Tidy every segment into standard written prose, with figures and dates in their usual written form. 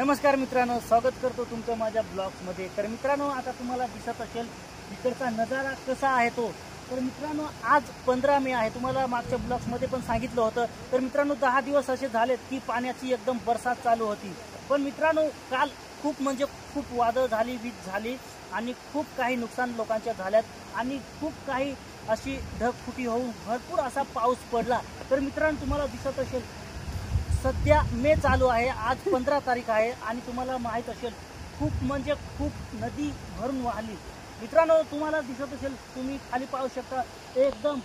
नमस्कार मित्रांनो, स्वागत करतो तुमचं माझ्या ब्लॉग्समध्ये। तर मित्रांनो, आता तुम्हाला दिसत असेल इकडचा नजारा कसा आहे तो। तर मित्रांनो, आज 15 मे आहे। तुम्हाला मागच्या ब्लॉग्समध्ये पण सांगितलं होतं। तर मित्रांनो, 10 दिवस असे झालेत की पाण्याची एकदम बरसात चालू होती। पण मित्रांनो, काल खूप म्हणजे खूप वादळ झाली, वीज झाली आणि खूप काही नुकसान लोकांच्या झाल्यात आणि खूप काही अशी ढगफुटी होऊन भरपूर असा पाऊस पडला। तर मित्रांनो, तुम्हाला दिसत असेल सध्या मे चालू आहे, आज 15 तारीख आहे आणि तुम्हाला माहीत असेल खूप म्हणजे खूप नदी भरून वाहली। मित्रांनो, तुम्हाला दिसत असेल, तुम्ही खाली पाहू शकता, एकदम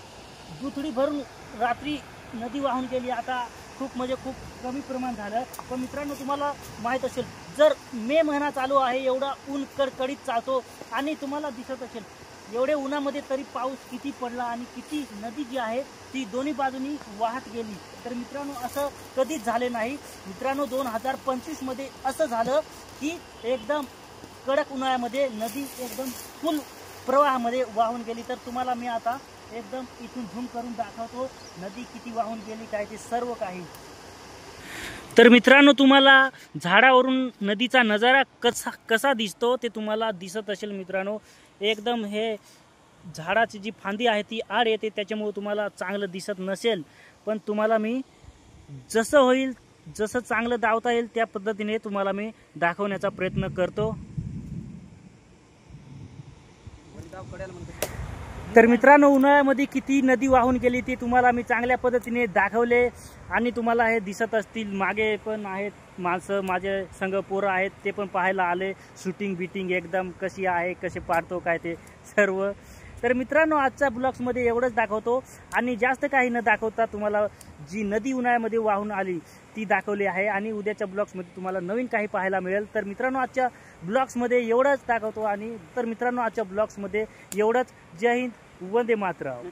दुथडी भरून रात्री नदी वाहून गेली। आता खूप म्हणजे खूप कमी प्रमाण झालं। पण मित्रांनो, तुम्हाला माहीत असेल, जर मे महिना चालू आहे, एवढा ऊन कडकडीत चालतो आणि तुम्हाला दिसत असेल एवढे उन्हामध्ये तरी पाऊस किती पडला आणि किती नदी जी आहे ती दोन्ही बाजूनी वाहत गेली। तर मित्रांनो, असं कधीच झाले नाही। मित्रांनो, 2025 मध्ये असं झालं की एकदम कडक उन्हाळ्यामध्ये नदी एकदम फुल प्रवाहामध्ये वाहून गेली। तर तुम्हाला मी आता एकदम इथून झूम करून दाखवतो नदी किती वाहून गेली, काय ते सर्व काही। तर मित्रांनो, तुम्हाला झाडावरून नदीचा नजारा कसा दिसतो ते तुम्हाला दिसत असेल। मित्रांनो, एकदम हे झाडाची जी फांदी आहे ती आड येते, त्याच्यामुळे तुम्हाला चांगलं दिसत नसेल। पण तुम्हाला मी जसं होईल, जसं चांगलं दावता येईल त्या पद्धतीने तुम्हाला मी दाखवण्याचा प्रयत्न करतो। तर मित्रांनो, उन्हाळ्यामध्ये किती नदी वाहून गेली ते तुम्हाला मी चांगल्या पद्धतीने दाखवले आणि तुम्हाला हे दिसत असतील। मागे पण आहेत माणसं, माझे संघ पोरं आहेत, ते पण पाहायला आले। शूटिंग बिटिंग एकदम कशी आहे, कसे पाडतो काय ते सर्व। तर मित्रांनो, आजच्या ब्लॉग्समध्ये एवढंच दाखवतो आणि जास्त काही न दाखवता तुम्हाला जी नदी उन्हाळ्यामध्ये वाहून आली ती दाखवली आहे आणि उद्याच्या ब्लॉग्समध्ये तुम्हाला नवीन काही पाहायला मिळेल। तर मित्रांनो, आजच्या ब्लॉग्समध्ये एवढंच दाखवतो आणि तर मित्रांनो, आजच्या ब्लॉग्समध्ये एवढंच। जय हिंद, वंदे मातरम।